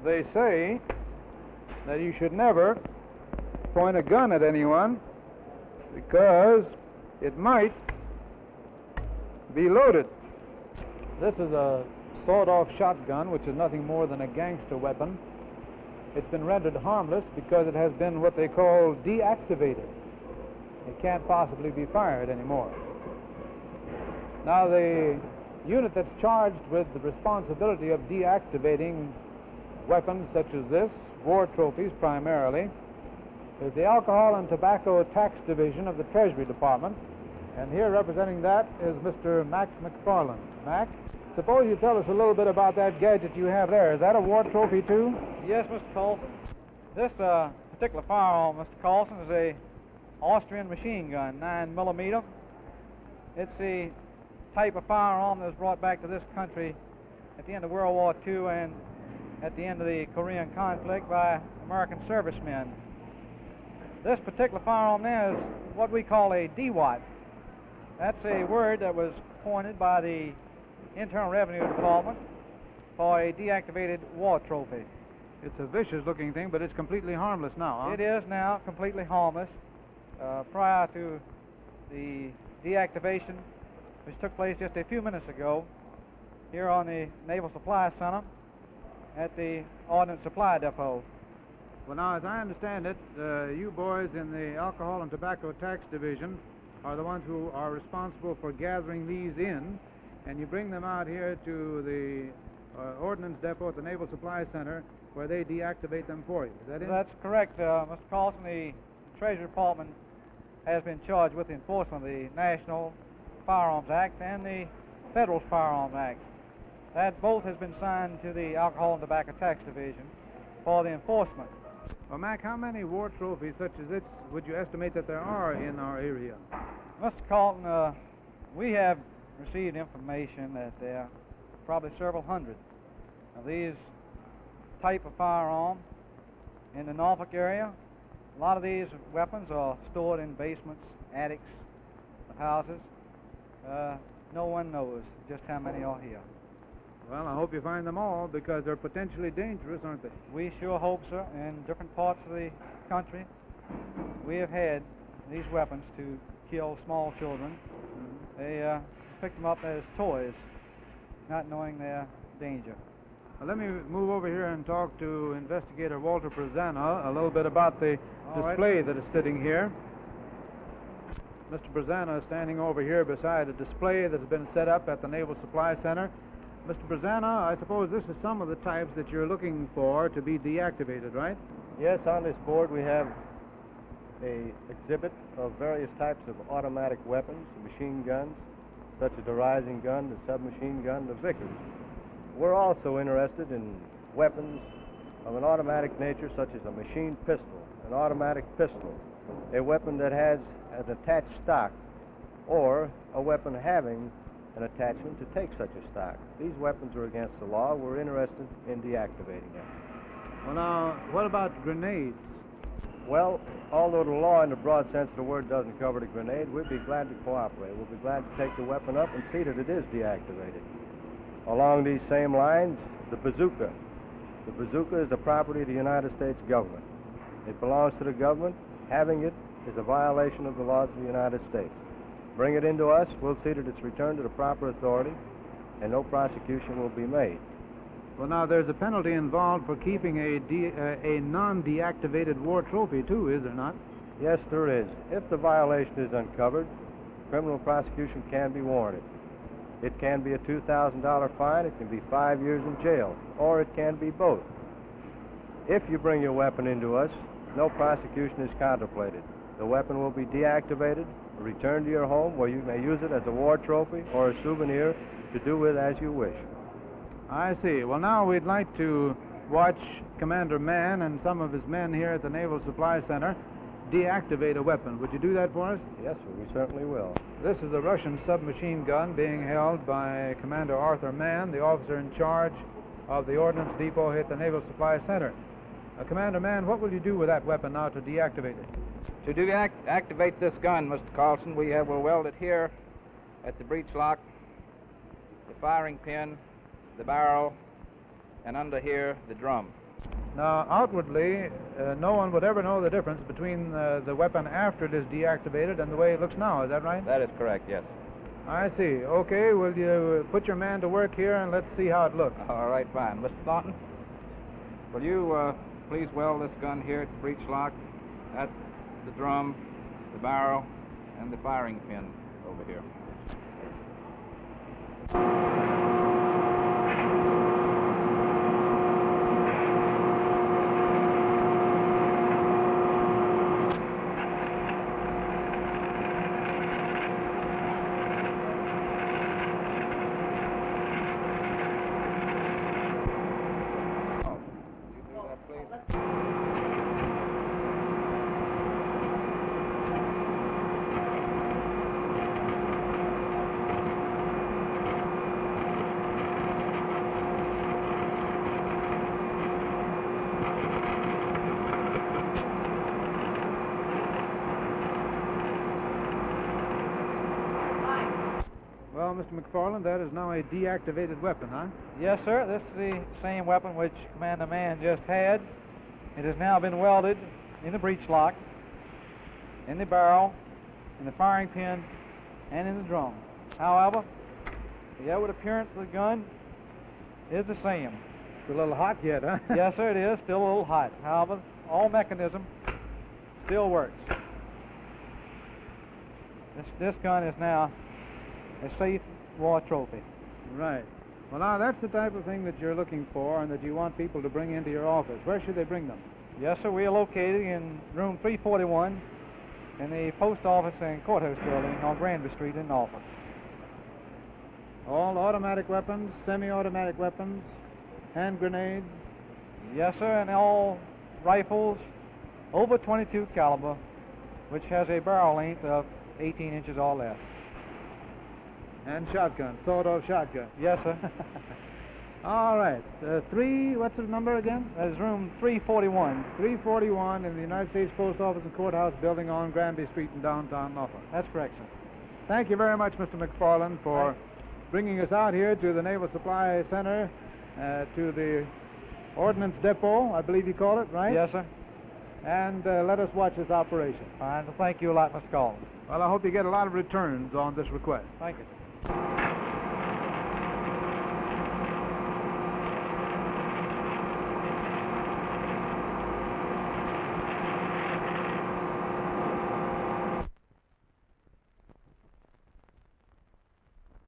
they say that you should never point a gun at anyone because it might be loaded. This is a sawed-off shotgun, which is nothing more than a gangster weapon. It's been rendered harmless because it has been what they call deactivated. It can't possibly be fired anymore. Now, the unit that's charged with the responsibility of deactivating weapons such as this, war trophies primarily, is the Alcohol and Tobacco Tax Division of the Treasury Department. And here representing that is Mr. Mac McFarland. Mac, suppose you tell us a little bit about that gadget you have there. Is that a war trophy too? Yes, Mr. Colson. This particular firearm, Mr. Colson, is a Austrian machine gun, 9mm. It's the type of firearm that was brought back to this country at the end of World War II and at the end of the Korean conflict by American servicemen. This particular firearm now is what we call a DWAT. That's a word that was coined by the Internal Revenue Department for a deactivated war trophy. It's a vicious-looking thing, but it's completely harmless now, huh? It is now completely harmless. Prior to the deactivation, which took place just a few minutes ago here on the Naval Supply Center at the Ordnance Supply Depot. Well, now, as I understand it, you boys in the Alcohol and Tobacco Tax Division are the ones who are responsible for gathering these in, and you bring them out here to the Ordnance Depot at the Naval Supply Center where they deactivate them for you. Is that it? That's correct, Mr. Carlson. The Treasury Department has been charged with the enforcement of the National Firearms Act and the Federal Firearms Act. That both has been signed to the Alcohol and Tobacco Tax Division for the enforcement. Well, Mac, how many war trophies such as this would you estimate that there are in our area? Mr. Carlton, we have received information that there are probably several hundred of these type of firearm in the Norfolk area. A lot of these weapons are stored in basements, attics of houses. No one knows just how many are here. Well, I hope you find them all because they're potentially dangerous, aren't they? We sure hope so. In different parts of the country, we have had these weapons to kill small children. They pick them up as toys, not knowing their danger. Well, let me move over here and talk to Investigator Walter Brezana a little bit about the display that is sitting here. Mr. Brezana is standing over here beside a display that has been set up at the Naval Supply Center. Mr. Brezana, I suppose this is some of the types that you're looking for to be deactivated, right? Yes, on this board we have an exhibit of various types of automatic weapons, machine guns, such as the rising gun, the submachine gun, the Vickers. We're also interested in weapons of an automatic nature, such as a machine pistol, an automatic pistol, a weapon that has an attached stock, or a weapon having an attachment to take such a stock. These weapons are against the law. We're interested in deactivating them. Well, now, what about grenades? Well, although the law in the broad sense of the word doesn't cover the grenade, we'd be glad to cooperate. We'll be glad to take the weapon up and see that it is deactivated. Along these same lines, the bazooka. The bazooka is the property of the United States government. It belongs to the government. Having it is a violation of the laws of the United States. Bring it into us, we'll see that it's returned to the proper authority, and no prosecution will be made. Well, now, there's a penalty involved for keeping a non-deactivated war trophy, too, is there not? Yes, there is. If the violation is uncovered, criminal prosecution can be warranted. It can be a $2,000 fine, it can be 5 years in jail, or it can be both. If you bring your weapon into us, no prosecution is contemplated. The weapon will be deactivated, returned to your home where you may use it as a war trophy or a souvenir to do with as you wish. I see. Well, now we'd like to watch Commander Mann and some of his men here at the Naval Supply Center deactivate a weapon. Would you do that for us? Yes, sir, we certainly will. This is a Russian submachine gun being held by Commander Arthur Mann, the officer in charge of the Ordnance Depot here at the Naval Supply Center. Commander Mann, what will you do with that weapon now to deactivate it? To deactivate this gun, Mr. Carlson, we will weld it here at the breech lock, the firing pin, the barrel, and under here, the drum. Now, outwardly, no one would ever know the difference between the weapon after it is deactivated and the way it looks now. Is that right? That is correct, yes. I see. Okay, will you put your man to work here and let's see how it looks? All right, fine. Mr. Thornton, will you please weld this gun here at the breech lock? That's the drum, the barrel, and the firing pin over here. Well, Mr. McFarland, that is now a deactivated weapon, huh? Yes, sir. This is the same weapon which Commander Mann just had. It has now been welded in the breech lock, in the barrel, in the firing pin, and in the drum. However, the outward appearance of the gun is the same. It's a little hot yet, huh? Yes, sir, it is. Still a little hot. However, all mechanism still works. This gun is now a safe war trophy. Right. Well, now, that's the type of thing that you're looking for and that you want people to bring into your office. Where should they bring them? Yes, sir. We are located in room 341 in the post office and courthouse building on Granby Street in Norfolk. All automatic weapons, semi-automatic weapons, hand grenades? Yes, sir, and all rifles over 22 caliber, which has a barrel length of 18 inches or less. And shotgun, sawed-off shotgun. Yes, sir. All right. What's the number again? That is room 341. 341 in the United States Post Office and Courthouse building on Granby Street in downtown Norfolk. That's correct, sir. Thank you very much, Mr. McFarland, for bringing us out here to the Naval Supply Center, to the Ordnance Depot, I believe you call it, right? Yes, sir. And let us watch this operation. Fine. Well, thank you a lot, Mr. Collins. Well, I hope you get a lot of returns on this request. Thank you.